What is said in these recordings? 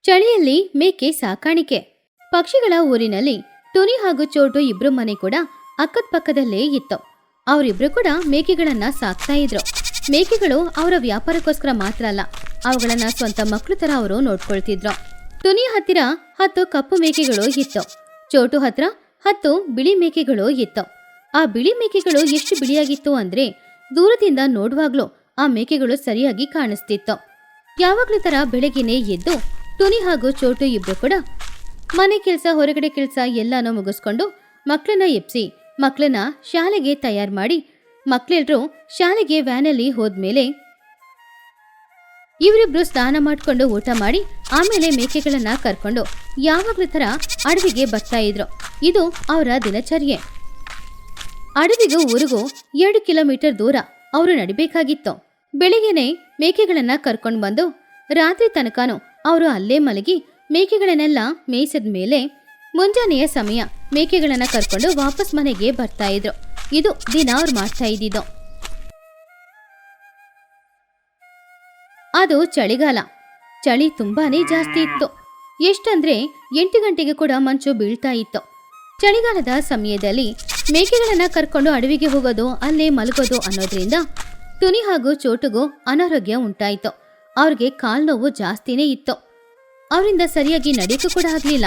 ಚಳಿಯಲ್ಲಿ ಮೇಕೆ ಸಾಕಾಣಿಕೆ. ಪಕ್ಷಿಗಳ ಊರಿನಲ್ಲಿ ಟುನಿ ಹಾಗೂ ಚೋಟು ಇಬ್ರು ಮನೆ ಕೂಡ ಅಕ್ಕಪಕ್ಕದಲ್ಲೇ ಇತ್ತು. ಅವರಿಬ್ರು ಕೂಡ ಮೇಕೆಗಳನ್ನ ಸಾಕ್ತಾ ಇದ್ರು. ಮೇಕೆಗಳು ಅವರ ವ್ಯಾಪಾರಕ್ಕೋಸ್ಕರ ಮಾತ್ರ ಅಲ್ಲ, ಅವುಗಳನ್ನ ಸ್ವಂತ ಮಕ್ಕಳು ತರ ಅವರು ನೋಡ್ಕೊಳ್ತಿದ್ರು. ಟುನಿ ಹತ್ತಿರ 10 ಕಪ್ಪು ಮೇಕೆಗಳು ಇತ್ತು. ಚೋಟು ಹತ್ರ 10 ಬಿಳಿ ಮೇಕೆಗಳು ಇತ್ತು. ಆ ಬಿಳಿ ಮೇಕೆಗಳು ಎಷ್ಟು ಬಿಳಿಯಾಗಿತ್ತು ಅಂದ್ರೆ ದೂರದಿಂದ ನೋಡುವಾಗ್ಲೂ ಆ ಮೇಕೆಗಳು ಸರಿಯಾಗಿ ಕಾಣಿಸ್ತಿತ್ತು. ಯಾವಾಗ್ಲೂ ತರ ಬೆಳಗ್ಗೆನೆ ಎದ್ದು ಟುನಿ ಹಾಗೂ ಚೋಟು ಇಬ್ರು ಕೂಡ ಮನೆ ಕೆಲಸ ಹೊರಗಡೆ ಕೆಲಸ ಎಲ್ಲಾನು ಮುಗಿಸ್ಕೊಂಡು ಮಕ್ಕಳನ್ನ ಎಪ್ಸಿ ಮಕ್ಕಳನ್ನ ಶಾಲೆಗೆ ತಯಾರು ಮಾಡಿ ಮಕ್ಕಳೆಲ್ಲರೂ ಶಾಲೆಗೆ ವ್ಯಾನಲ್ಲಿ ಹೋದ್ಮೇಲೆ ಇವರಿಬ್ರು ಸ್ನಾನ ಮಾಡ್ಕೊಂಡು ಊಟ ಮಾಡಿ ಆಮೇಲೆ ಮೇಕೆಗಳನ್ನ ಕರ್ಕೊಂಡು ಯಾವಾಗ್ಲೂ ತರ ಅಡವಿಗೆ ಬರ್ತಾ ಇದ್ರು. ಇದು ಅವರ ದಿನಚರ್ಯೆ. ಅಡವಿಗೂ ಊರಿಗೂ 2 ಕಿಲೋಮೀಟರ್ ದೂರ ಅವರು ನಡಿಬೇಕಾಗಿತ್ತು. ಬೆಳಿಗ್ಗೆನೆ ಮೇಕೆಗಳನ್ನ ಕರ್ಕೊಂಡು ಬಂದು ರಾತ್ರಿ ತನಕನೂ ಅವರು ಅಲ್ಲೇ ಮಲಗಿ ಮೇಕೆಗಳನ್ನೆಲ್ಲ ಮೇಯಿಸಿದ ಮೇಲೆ ಮುಂಜಾನೆಯ ಸಮಯ ಮೇಕೆಗಳನ್ನ ಕರ್ಕೊಂಡು ವಾಪಸ್ ಮನೆಗೆ ಬರ್ತಾ ಇದ್ರು. ಇದು ದಿನ ಅವ್ರು ಮಾಡ್ತಾ ಇದ್ದಿದ್ದು. ಅದು ಚಳಿಗಾಲ. ಚಳಿ ತುಂಬಾನೇ ಜಾಸ್ತಿ ಇತ್ತು. ಎಷ್ಟಂದ್ರೆ 8 ಗಂಟೆಗೆ ಕೂಡ ಮಂಚು ಬೀಳ್ತಾ ಇತ್ತು. ಚಳಿಗಾಲದ ಸಮಯದಲ್ಲಿ ಮೇಕೆಗಳನ್ನ ಕರ್ಕೊಂಡು ಅಡವಿಗೆ ಹೋಗೋದು ಅಲ್ಲೇ ಮಲಗೋದು ಅನ್ನೋದ್ರಿಂದ ಟುನಿ ಹಾಗೂ ಚೋಟುಗೂ ಅನಾರೋಗ್ಯ ಉಂಟಾಯಿತು. ಅವ್ರಿಗೆ ಕಾಲ್ ನೋವು ಜಾಸ್ತಿನೇ ಇತ್ತು. ಅವರಿಂದ ಸರಿಯಾಗಿ ನಡೆಯಕ್ಕೂ ಕೂಡ ಆಗ್ಲಿಲ್ಲ.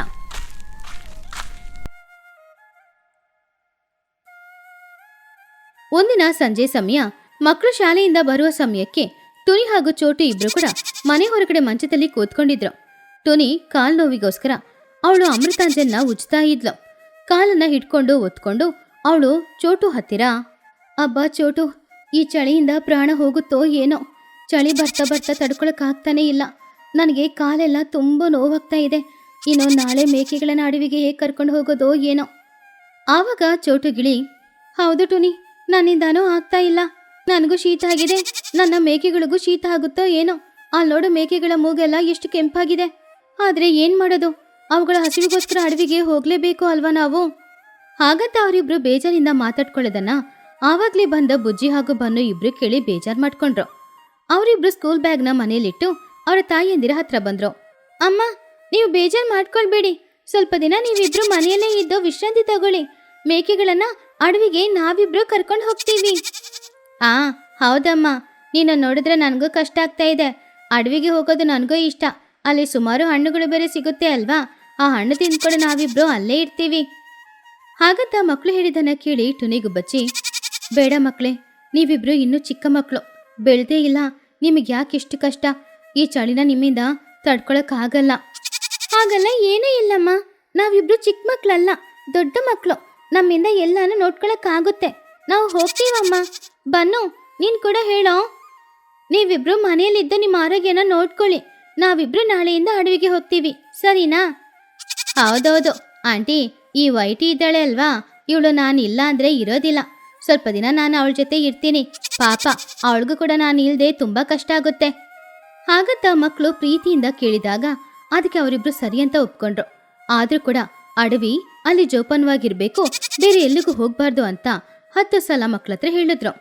ಒಂದಿನ ಸಂಜೆ ಸಮಯ ಮಕ್ಕಳು ಶಾಲೆಯಿಂದ ಬರುವ ಸಮಯಕ್ಕೆ ಟುನಿ ಹಾಗೂ ಚೋಟು ಇಬ್ರು ಕೂಡ ಮನೆ ಹೊರಗಡೆ ಮಂಚದಲ್ಲಿ ಕೂತ್ಕೊಂಡಿದ್ರು. ಟುನಿ ಕಾಲ್ ನೋವಿಗೋಸ್ಕರ ಅವಳು ಅಮೃತಾಂಜನ್ನ ಉಜ್ತಾ ಇದ್ಲು. ಕಾಲನ್ನ ಹಿಡ್ಕೊಂಡು ಒತ್ಕೊಂಡು ಅವಳು ಚೋಟು ಹತ್ತಿರ, ಅಬ್ಬಾ ಚೋಟು, ಈ ಚಳಿಯಿಂದ ಪ್ರಾಣ ಹೋಗುತ್ತೋ ಏನೋ, ಚಳಿ ಬರ್ತಾ ಬರ್ತಾ ತಡ್ಕೊಳಕ್ಕಾಗ್ತಾನೆ ಇಲ್ಲ, ನನಗೆ ಕಾಲೆಲ್ಲ ತುಂಬ ನೋವಾಗ್ತಾ ಇದೆ, ಇನ್ನು ನಾಳೆ ಮೇಕೆಗಳನ್ನ ಅಡವಿಗೆ ಹೇಗೆ ಕರ್ಕೊಂಡು ಹೋಗೋದೋ ಏನೋ. ಆವಾಗ ಚೋಟು ಗಿಳಿ, ಹೌದು ಟುನಿ, ನನ್ನಿಂದಾನೂ ಆಗ್ತಾ ಇಲ್ಲ, ನನಗೂ ಶೀತ ಆಗಿದೆ, ನನ್ನ ಮೇಕೆಗಳಿಗೂ ಶೀತ ಆಗುತ್ತೋ ಏನೋ, ಅಲ್ಲಿ ನೋಡು ಮೇಕೆಗಳ ಮೂಗೆಲ್ಲ ಎಷ್ಟು ಕೆಂಪಾಗಿದೆ, ಆದ್ರೆ ಏನ್ ಮಾಡೋದು, ಅವುಗಳ ಹಸಿವಿಗೋಸ್ಕರ ಅಡವಿಗೆ ಹೋಗ್ಲೇಬೇಕು ಅಲ್ವಾ ನಾವು. ಹಾಗಂತ ಅವರಿಬ್ರು ಬೇಜಾರಿಂದ ಮಾತಾಡ್ಕೊಳ್ಳೋದನ್ನ ಆವಾಗ್ಲೇ ಬಂದ ಬುಜ್ಜಿ ಹಾಗೂ ಬನ್ನು ಇಬ್ರು ಕೇಳಿ ಬೇಜಾರ್ ಮಾಡ್ಕೊಂಡ್ರು. ಅವರಿಬ್ರು ಸ್ಕೂಲ್ ಬ್ಯಾಗ್ನ ಮನೇಲಿಟ್ಟು ಅವರ ತಾಯಿಯಂದಿರ ಹತ್ರ ಬಂದ್ರು. ಅಮ್ಮ, ನೀವು ಬೇಜಾರ್ ಮಾಡ್ಕೊಳ್ಬೇಡಿ, ಸ್ವಲ್ಪ ದಿನ ನೀವಿಬ್ರು ಮನೆಯಲ್ಲೇ ಇದ್ದು ವಿಶ್ರಾಂತಿ ತಗೊಳ್ಳಿ, ಮೇಕೆಗಳನ್ನ ಅಡವಿಗೆ ನಾವಿಬ್ರು ಕರ್ಕೊಂಡು ಹೋಗ್ತೀವಿ. ಹೌದಮ್ಮ, ನೀನು ನೋಡಿದ್ರೆ ನನಗೂ ಕಷ್ಟ ಆಗ್ತಾ ಇದೆ, ಅಡವಿಗೆ ಹೋಗೋದು ನನಗೂ ಇಷ್ಟ, ಅಲ್ಲಿ ಸುಮಾರು ಹಣ್ಣುಗಳು ಬೇರೆ ಸಿಗುತ್ತೆ ಅಲ್ವಾ, ಆ ಹಣ್ಣು ತಿಂದ್ಕೊಂಡು ನಾವಿಬ್ರು ಅಲ್ಲೇ ಇರ್ತೀವಿ. ಹಾಗಂತ ಮಕ್ಕಳು ಹೇಳಿದನ್ನ ಕೇಳಿ ಟುನಿಗೂ ಬಚ್ಚಿ, ಬೇಡ ಮಕ್ಕಳೇ, ನೀವಿಬ್ರು ಇನ್ನೂ ಚಿಕ್ಕ ಮಕ್ಕಳು, ಬೆಳೆದೇ ಇಲ್ಲ, ನಿಮಗೆ ಯಾಕೆ ಇಷ್ಟು ಕಷ್ಟ, ಈ ಚಳಿನ ನಿಮ್ಮಿಂದ ತಡ್ಕೊಳಕ್ಕಾಗಲ್ಲ. ಹಾಗಲ್ಲ ಏನೂ ಇಲ್ಲಮ್ಮ, ನಾವಿಬ್ರು ಚಿಕ್ಕ ಮಕ್ಕಳಲ್ಲ, ದೊಡ್ಡ ಮಕ್ಕಳು, ನಮ್ಮಿಂದ ಎಲ್ಲಾನು ನೋಡ್ಕೊಳಕ್ಕಾಗುತ್ತೆ, ನಾವು ಹೋಗ್ತೀವಮ್ಮ. ಬನ್ನು, ನೀನು ಕೂಡ ಹೇಳೋ, ನೀವಿಬ್ರು ಮನೆಯಲ್ಲಿದ್ದು ನಿಮ್ಮ ಆರೋಗ್ಯನ ನೋಡ್ಕೊಳ್ಳಿ, ನಾವಿಬ್ರು ನಾಳೆಯಿಂದ ಅಡವಿಗೆ ಹೋಗ್ತೀವಿ, ಸರಿನಾ? ಹೌದೌದು ಆಂಟಿ, ಈ ವೈಟಿ ಇದ್ದಾಳೆ ಅಲ್ವಾ, ಇವಳು ನಾನು ಇಲ್ಲ ಅಂದ್ರೆ ಇರೋದಿಲ್ಲ, ಸ್ವಲ್ಪ ದಿನ ನಾನು ಅವಳ ಜೊತೆ ಇರ್ತೀನಿ, ಪಾಪ ಅವಳಿಗೂ ಕೂಡ ನಾನು ಇಲ್ಲದೆ ತುಂಬ ಕಷ್ಟ ಆಗುತ್ತೆ. ಹಾಗಂತ ಮಕ್ಕಳು ಪ್ರೀತಿಯಿಂದ ಕೇಳಿದಾಗ ಅದಕ್ಕೆ ಅವರಿಬ್ರು ಸರಿ ಅಂತ ಒಪ್ಕೊಂಡ್ರು. ಆದ್ರೂ ಕೂಡ ಅಡವಿ ಅಲ್ಲಿ ಜೋಪಾನವಾಗಿರ್ಬೇಕು, ಬೇರೆ ಎಲ್ಲಿಗೂ ಹೋಗ್ಬಾರ್ದು ಅಂತ 10 ಸಲ ಮಕ್ಕಳ ಹತ್ರ ಹೇಳಿದ್ರು.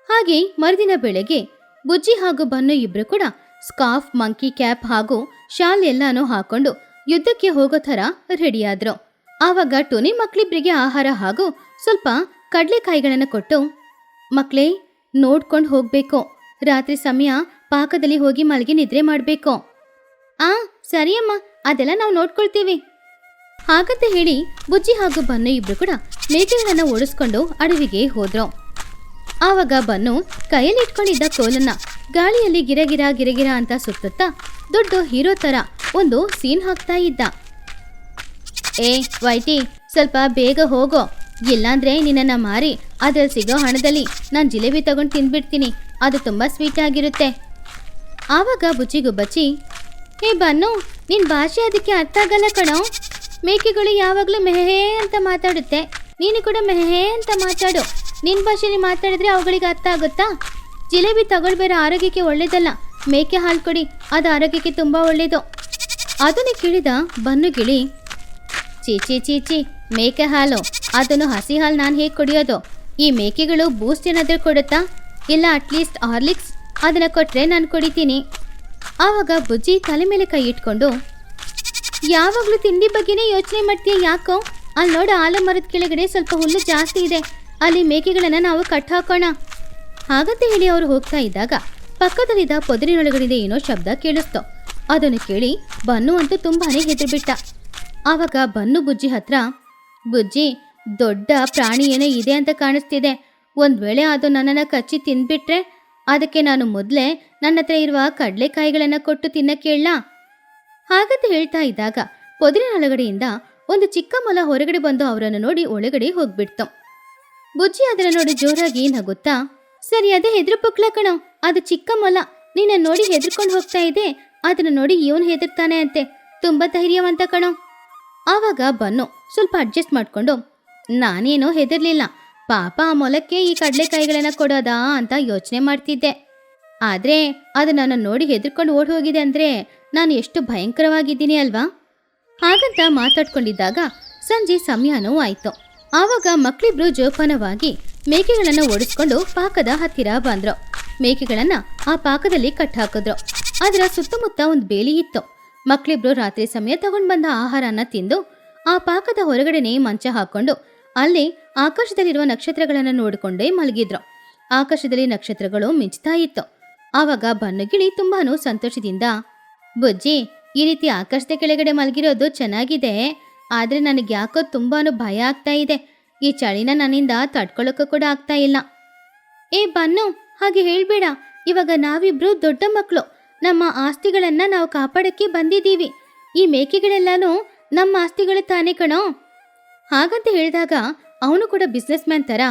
ಹಾಗೆ ಮರುದಿನ ಬೆಳಗ್ಗೆ ಬುಜ್ಜಿ ಹಾಗೂ ಬನ್ನು ಇಬ್ರು ಕೂಡ ಸ್ಕಾರ್ಫ್, ಮಂಕಿ ಕ್ಯಾಪ್ ಹಾಗೂ ಶಾಲ್ ಎಲ್ಲಾನು ಹಾಕೊಂಡು ಯುದ್ಧಕ್ಕೆ ಹೋಗೋ ಥರ ರೆಡಿಯಾದ್ರು. ಆವಾಗ ಟುನಿ ಮಕ್ಕಳಿಬ್ರಿಗೆ ಆಹಾರ ಹಾಗೂ ಸ್ವಲ್ಪ ಕಡಲೆಕಾಯಿಗಳನ್ನು ಕೊಟ್ಟು, ಮಕ್ಕಳೇ ನೋಡ್ಕೊಂಡು ಹೋಗ್ಬೇಕು, ರಾತ್ರಿ ಸಮಯ ಪಾಕದಲ್ಲಿ ಹೋಗಿ ಮಲಗಿ ನಿದ್ರೆ ಮಾಡಬೇಕು. ಸರಿಯಮ್ಮ, ಅದೆಲ್ಲ ನಾವು ನೋಡ್ಕೊಳ್ತೀವಿ. ಹಾಗಂತ ಹೇಳಿ ಬುಜ್ಜಿ ಹಾಗೂ ಬನ್ನು ಇಬ್ರು ಕೂಡ ಮೇಕೆಗಳನ್ನ ಓಡಿಸ್ಕೊಂಡು ಅಡವಿಗೆ ಹೋದ್ರು. ಆವಾಗ ಬನ್ನು ಕೈಯಲ್ಲಿ ಇಟ್ಕೊಂಡಿದ್ದ ಕೋಲನ್ನ ಗಾಳಿಯಲ್ಲಿ ಗಿರಗಿರ ಗಿರಗಿರ ಅಂತ ಸುತ್ತುತ್ತಾ ದೊಡ್ಡ ಹೀರೋ ತರ ಒಂದು ಸೀನ್ ಹಾಕ್ತಾ ಇದ್ದ. ವೈಟಿ, ಸ್ವಲ್ಪ ಬೇಗ ಹೋಗೋ, ಇಲ್ಲಾಂದ್ರೆ ನಿನ್ನನ್ನ ಮಾರಿ ಅದ್ರಲ್ಲಿ ಸಿಗೋ ಹಣದಲ್ಲಿ ನಾನು ಜಿಲೇಬಿ ತಗೊಂಡು ತಿಂದ್ಬಿಡ್ತೀನಿ, ಅದು ತುಂಬಾ ಸ್ವೀಟ್ ಆಗಿರುತ್ತೆ. ಆವಾಗ ಬುಜ್ಜಿಗೂ ಬಚ್ಚಿ, ಬನ್ನು, ನಿನ್ ಭಾಷೆ ಅದಕ್ಕೆ ಅರ್ಥ ಆಗಲ್ಲ ಕಣೋ, ಮೇಕೆಗಳು ಯಾವಾಗಲೂ ಮೆಹೇ ಅಂತ ಮಾತಾಡುತ್ತೆ, ನೀನು ಕೂಡ ಮೆಹೇ ಅಂತ ಮಾತಾಡು, ನಿನ್ನ ಭಾಷೆಲಿ ಮಾತಾಡಿದ್ರೆ ಅವುಗಳಿಗೆ ಅರ್ಥ ಆಗುತ್ತಾ? ಜಿಲೇಬಿ ತಗೊಳ್ಬೇರೆ, ಆರೋಗ್ಯಕ್ಕೆ ಒಳ್ಳೇದಲ್ಲ, ಮೇಕೆ ಹಾಲು ಕೊಡಿ, ಅದು ಆರೋಗ್ಯಕ್ಕೆ ತುಂಬ ಒಳ್ಳೇದು. ಅದನ್ನು ಕೇಳಿದ ಬನ್ನು ಗಿಳಿ, ಚೀಚಿ ಚೀಚಿ, ಮೇಕೆ ಹಾಲು, ಅದನ್ನು ಹಸಿ ಹಾಲು ನಾನು ಹೇಗೆ ಕುಡಿಯೋದು? ಈ ಮೇಕೆಗಳು ಬೂಸ್ಟ್ ಏನಾದರೂ ಕೊಡುತ್ತಾ? ಇಲ್ಲ ಅಟ್ಲೀಸ್ಟ್ ಹಾರ್ಲಿಕ್ಸ್ ಅದನ್ನು ಕೊಟ್ಟರೆ ನಾನು ಕುಡಿತೀನಿ. ಆವಾಗ ಬುಜ್ಜಿ ತಲೆ ಮೇಲೆ ಕೈ ಇಟ್ಕೊಂಡು, ಯಾವಾಗಲೂ ತಿಂಡಿ ಬಗ್ಗೆನೇ ಯೋಚನೆ ಮಾಡ್ತೀಯ ಯಾಕೋ? ಅಲ್ಲಿ ನೋಡ, ಆಲಮರದ ಕೆಳಗಡೆ ಸ್ವಲ್ಪ ಹುಲ್ಲು ಜಾಸ್ತಿ ಇದೆ, ಅಲ್ಲಿ ಮೇಕೆಗಳನ್ನ ನಾವು ಕಟ್ ಹಾಕೋಣ. ಹಾಗಂತ ಹೇಳಿ ಅವರು ಹೋಗ್ತಾ ಇದ್ದಾಗ ಪಕ್ಕದಲ್ಲಿದ್ದ ಪೊದರಿನೊಳಗಡೆ ಏನೋ ಶಬ್ದ ಕೇಳಿಸ್ತು. ಅದನ್ನು ಕೇಳಿ ಬನ್ನು ಅಂತೂ ತುಂಬಾನೇ ಹೆದರ್ಬಿಟ್ಟ. ಆವಾಗ ಬನ್ನು ಬುಜ್ಜಿ ಹತ್ರ, ಬುಜ್ಜಿ, ದೊಡ್ಡ ಪ್ರಾಣಿ ಏನೋ ಇದೆ ಅಂತ ಕಾಣಿಸ್ತಿದೆ. ಒಂದ್ ವೇಳೆ ಅದು ನನ್ನನ್ನು ಕಚ್ಚಿ ತಿಂದ್ಬಿಟ್ರೆ ಅದಕ್ಕೆ ನಾನು ಮೊದಲೇ ನನ್ನ ಹತ್ರ ಇರುವ ಕಡಲೆಕಾಯಿಗಳನ್ನ ಕೊಟ್ಟು ತಿನ್ನಕ್ಕೆ ಹೇಳಲಾ? ಹಾಗಂತ ಹೇಳ್ತಾ ಇದ್ದಾಗ ಪೊದರಿನೊಳಗಡೆಯಿಂದ ಒಂದು ಚಿಕ್ಕ ಮೊಲ ಹೊರಗಡೆ ಬಂದು ಅವರನ್ನು ನೋಡಿ ಒಳಗಡೆ ಹೋಗ್ಬಿಡ್ತು. ಬುಜ್ಜಿ ಅದನ್ನು ನೋಡಿ ಜೋರಾಗಿ ನಗುತ್ತಾ, ಸರಿ, ಅದೇ ಹೆದ್ರು ಪುಕ್ಲ ಕಣೋ, ಅದು ಚಿಕ್ಕ ಮೊಲ ನಿನ್ನ ನೋಡಿ ಹೆದರ್ಕೊಂಡು ಹೋಗ್ತಾ ಇದೆ. ಅದನ್ನು ನೋಡಿ ಇವನು ಹೆದರ್ತಾನೆ ಅಂತೆ, ತುಂಬಾ ಧೈರ್ಯವಂತ ಕಣೋ. ಆವಾಗ ಬನ್ನು ಸ್ವಲ್ಪ ಅಡ್ಜಸ್ಟ್ ಮಾಡ್ಕೊಂಡು, ನಾನೇನೋ ಹೆದರ್ಲಿಲ್ಲ, ಪಾಪ ಆ ಮೊಲಕ್ಕೆ ಈ ಕಡಲೆಕಾಯಿಗಳನ್ನ ಕೊಡೋದಾ ಅಂತ ಯೋಚನೆ ಮಾಡ್ತಿದ್ದೆ. ಆದ್ರೆ ಅದು ನನ್ನ ನೋಡಿ ಹೆದರ್ಕೊಂಡು ಓಡ್ ಹೋಗಿದೆ ಅಂದ್ರೆ ನಾನು ಎಷ್ಟು ಭಯಂಕರವಾಗಿದ್ದೀನಿ ಅಲ್ವಾ? ಹಾಗಂತ ಮಾತಾಡ್ಕೊಂಡಿದ್ದಾಗ ಸಂಜೆ ಸಮಯನೂ ಆಯ್ತು. ಆವಾಗ ಮಕ್ಕಳಿಬ್ರು ಜೋಪಾನವಾಗಿ ಮೇಕೆಗಳನ್ನ ಓಡಿಸ್ಕೊಂಡು ಪಾಕದ ಹತ್ತಿರ ಬಂದ್ರು. ಮೇಕೆಗಳನ್ನ ಆ ಪಾಕದಲ್ಲಿ ಕಟ್ಟಾಕಿದ್ರು. ಅದರ ಸುತ್ತಮುತ್ತ ಒಂದು ಬೇಲಿ ಇತ್ತು. ಮಕ್ಕಳಿಬ್ರು ರಾತ್ರಿ ಸಮಯ ತಗೊಂಡ್ ಬಂದ ಆಹಾರನ ತಿಂದು ಆ ಪಾಕದ ಹೊರಗಡೆನೆ ಮಂಚ ಹಾಕೊಂಡು ಅಲ್ಲಿ ಆಕಾಶದಲ್ಲಿರುವ ನಕ್ಷತ್ರಗಳನ್ನ ನೋಡಿಕೊಂಡೇ ಮಲಗಿದ್ರು. ಆಕಾಶದಲ್ಲಿ ನಕ್ಷತ್ರಗಳು ಮಿಂಚ್ತಾ ಇತ್ತು. ಆವಾಗ ಬನ್ನಗಿಳಿ ತುಂಬಾನು ಸಂತೋಷದಿಂದ, ಬುಜ್ಜಿ, ಈ ರೀತಿ ಆಕಾಶದ ಕೆಳಗಡೆ ಮಲಗಿರೋದು ಚೆನ್ನಾಗಿದೆ, ಆದ್ರೆ ನನಗೆ ಯಾಕೋ ತುಂಬಾನು ಭಯ ಆಗ್ತಾ ಇದೆ. ಈ ಚಳಿನ ನನ್ನಿಂದ ತಡ್ಕೊಳ್ಳೋಕೆ ಕೂಡ ಆಗ್ತಾ ಇಲ್ಲ. ಏ ಬನ್ನು, ಹಾಗೆ ಹೇಳ್ಬೇಡ. ಇವಾಗ ನಾವಿಬ್ರು ದೊಡ್ಡ ಮಕ್ಕಳು, ನಮ್ಮ ಆಸ್ತಿಗಳನ್ನ ನಾವು ಕಾಪಾಡಕ್ಕೆ ಬಂದಿದ್ದೀವಿ. ಈ ಮೇಕೆಗಳೆಲ್ಲಾನು ನಮ್ಮ ಆಸ್ತಿಗಳು ತಾನೇ ಕಣೋ. ಹಾಗಂತ ಹೇಳಿದಾಗ ಅವನು ಕೂಡ ಬಿಸ್ನೆಸ್ ಮ್ಯಾನ್ ತರ,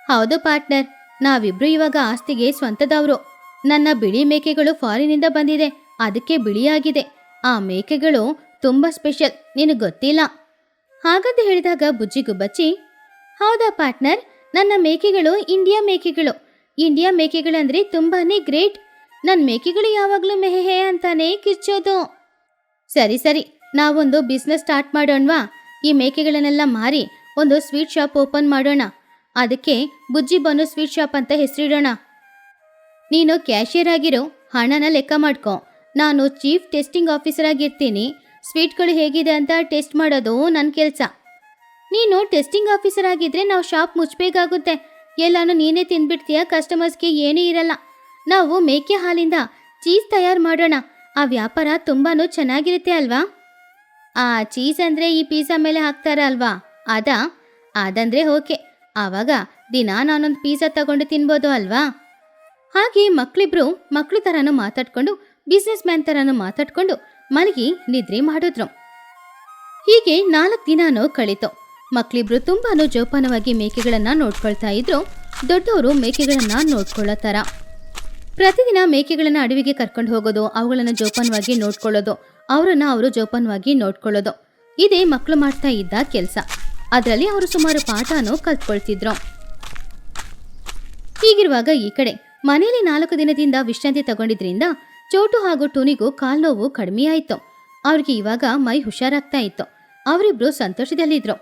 ಹೌದು ಪಾರ್ಟ್ನರ್, ನಾವಿಬ್ರು ಇವಾಗ ಆಸ್ತಿಗೆ ಸ್ವಂತದವರು. ನನ್ನ ಬಿಳಿ ಮೇಕೆಗಳು ಫಾರಿನಿಂದ ಬಂದಿದೆ, ಅದಕ್ಕೆ ಬಿಳಿಯಾಗಿದೆ. ಆ ಮೇಕೆಗಳು ತುಂಬಾ ಸ್ಪೆಷಲ್, ನಿನಗೆ ಗೊತ್ತಿಲ್ಲ. ಹಾಗಂತ ಹೇಳಿದಾಗ ಬುಜ್ಜಿಗೂ ಬಚ್ಚಿ, ಹೌದಾ ಪಾರ್ಟ್ನರ್, ನನ್ನ ಮೇಕೆಗಳು ಇಂಡಿಯಾ ಮೇಕೆಗಳು. ಇಂಡಿಯಾ ಮೇಕೆಗಳಂದ್ರೆ ತುಂಬಾನೇ ಗ್ರೇಟ್. ನನ್ನ ಮೇಕೆಗಳು ಯಾವಾಗಲೂ ಮೆಹೆ ಅಂತಾನೆ ಕಿರ್ಚೋದು. ಸರಿ ಸರಿ, ನಾವೊಂದು ಬಿಸ್ನೆಸ್ ಸ್ಟಾರ್ಟ್ ಮಾಡೋಣವಾ? ಈ ಮೇಕೆಗಳನ್ನೆಲ್ಲ ಮಾರಿ ಒಂದು ಸ್ವೀಟ್ ಶಾಪ್ ಓಪನ್ ಮಾಡೋಣ. ಅದಕ್ಕೆ ಬುಜ್ಜಿ ಬನ್ನು ಸ್ವೀಟ್ ಶಾಪ್ ಅಂತ ಹೆಸರಿಡೋಣ. ನೀನು ಕ್ಯಾಶಿಯರ್ ಆಗಿರೋ, ಹಣನ ಲೆಕ್ಕ ಮಾಡ್ಕೊ. ನಾನು ಚೀಫ್ ಟೆಸ್ಟಿಂಗ್ ಆಫೀಸರ್ ಆಗಿರ್ತೀನಿ. ಸ್ವೀಟ್ಗಳು ಹೇಗಿದೆ ಅಂತ ಟೆಸ್ಟ್ ಮಾಡೋದು ನನ್ನ ಕೆಲಸ. ನೀನು ಟೆಸ್ಟಿಂಗ್ ಆಫೀಸರ್ ಆಗಿದ್ರೆ ನಾವು ಶಾಪ್ ಮುಚ್ಚಬೇಕಾಗುತ್ತೆ. ಎಲ್ಲಾನು ನೀನೇ ತಿಂದ್ಬಿಡ್ತೀಯ, ಕಸ್ಟಮರ್ಸ್ಗೆ ಏನೂ ಇರಲ್ಲ. ನಾವು ಮೇಕೆ ಹಾಲಿಂದ ಚೀಸ್ ತಯಾರು ಮಾಡೋಣ. ಆ ವ್ಯಾಪಾರ ತುಂಬಾನು ಚೆನ್ನಾಗಿರುತ್ತೆ ಅಲ್ವಾ? ಆ ಚೀಸ್ ಅಂದರೆ ಈ ಪೀಸಾ ಮೇಲೆ ಹಾಕ್ತಾರ ಅಲ್ವಾ, ಅದಂದ್ರೆ ಓಕೆ. ಆವಾಗ ದಿನ ನಾನೊಂದು ಪೀಸಾ ತಗೊಂಡು ತಿನ್ಬೋದು ಅಲ್ವಾ? ಹಾಗೆ ಮಕ್ಕಳಿಬ್ರು ಮಕ್ಕಳು ಥರನೂ ಮಾತಾಡ್ಕೊಂಡು ಬಿಸ್ನೆಸ್ ಮ್ಯಾನ್ ಥರನೂ ಮಾತಾಡ್ಕೊಂಡು ಮಲಗಿ ನಿದ್ರೆ ಮಾಡಿದ್ರು. ಹೀಗೆ 4 ದಿನಾನೂ ಕಳೀತು. ಮಕ್ಕಳಿಬ್ರು ತುಂಬಾನು ಜೋಪಾನವಾಗಿ ಮೇಕೆಗಳನ್ನ ನೋಡ್ಕೊಳ್ತಾ ಇದ್ರು. ದೊಡ್ಡವರು ಮೇಕೆಗಳನ್ನ ನೋಡ್ಕೊಳ್ಳೋ ಥರ ಪ್ರತಿದಿನ ಮೇಕೆಗಳನ್ನ ಅಡವಿಗೆ ಕರ್ಕೊಂಡು ಹೋಗೋದು, ಅವುಗಳನ್ನ ಜೋಪಾನವಾಗಿ ನೋಡ್ಕೊಳ್ಳೋದು, ಅವರನ್ನ ಅವರು ಜೋಪಾನವಾಗಿ ನೋಡ್ಕೊಳ್ಳೋದು, ಇದೇ ಮಕ್ಕಳು ಮಾಡ್ತಾ ಇದ್ದ ಕೆಲಸ. ಅದರಲ್ಲಿ ಅವರು ಸುಮಾರು ಪಾಠನೂ ಕಲ್ತ್ಕೊಳ್ತಿದ್ರು. ಹೀಗಿರುವಾಗ ಈ ಕಡೆ ಮನೆಯಲ್ಲಿ 4 ದಿನದಿಂದ ವಿಶ್ರಾಂತಿ ತಗೊಂಡಿದ್ರಿಂದ ಚೋಟು ಹಾಗೂ ಟುನಿಗೂ ಕಾಲ್ ನೋವು ಕಡಿಮೆ ಆಯ್ತು. ಅವ್ರಿಗೆ ಇವಾಗ ಮೈ ಹುಷಾರಾಗ್ತಾ ಇತ್ತು. ಅವರಿಬ್ರು ಸಂತೋಷದಲ್ಲಿದ್ರು.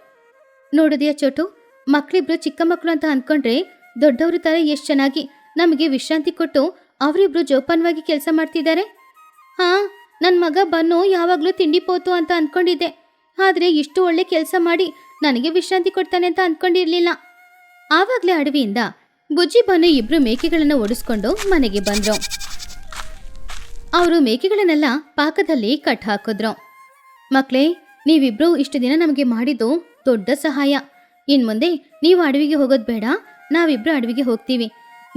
ನೋಡಿದ್ಯಾ ಚೋಟು, ಮಕ್ಕಳಿಬ್ರು ಚಿಕ್ಕ ಮಕ್ಕಳು ಅಂತ ಅನ್ಕೊಂಡ್ರೆ ದೊಡ್ಡವರು ತರ ಎಷ್ಟು ಚೆನ್ನಾಗಿ ನಮಗೆ ವಿಶ್ರಾಂತಿ ಕೊಟ್ಟು ಅವರಿಬ್ರು ಜೋಪಾನವಾಗಿ ಕೆಲಸ ಮಾಡ್ತಿದ್ದಾರೆ. ಹಾ, ನನ್ನ ಮಗ ಬನ್ನು ಯಾವಾಗಲೂ ತಿಂಡಿ ಪೋತು ಅಂತ ಅನ್ಕೊಂಡಿದ್ದೆ. ಆದ್ರೆ ಇಷ್ಟು ಒಳ್ಳೆ ಕೆಲಸ ಮಾಡಿ ನನಗೆ ವಿಶ್ರಾಂತಿ ಕೊಡ್ತಾನೆ ಅಂತ ಅನ್ಕೊಂಡಿರ್ಲಿಲ್ಲ. ಆವಾಗಲೇ ಅಡವಿಯಿಂದ ಬುಜ್ಜಿ ಬನ್ನು ಇಬ್ರು ಮೇಕೆಗಳನ್ನ ಓಡಿಸ್ಕೊಂಡು ಮನೆಗೆ ಬಂದ್ರು. ಅವರು ಮೇಕೆಗಳನ್ನೆಲ್ಲ ಪಾಕದಲ್ಲಿ ಕಟ್ ಹಾಕಿದ್ರು. ಮಕ್ಕಳೇ, ನೀವಿಬ್ರು ಇಷ್ಟು ದಿನ ನಮಗೆ ಮಾಡಿದ್ದು ದೊಡ್ಡ ಸಹಾಯ. ಇನ್ಮುಂದೆ ನೀವು ಅಡವಿಗೆ ಹೋಗೋದು ಬೇಡ, ನಾವಿಬ್ರು ಅಡವಿಗೆ ಹೋಗ್ತೀವಿ.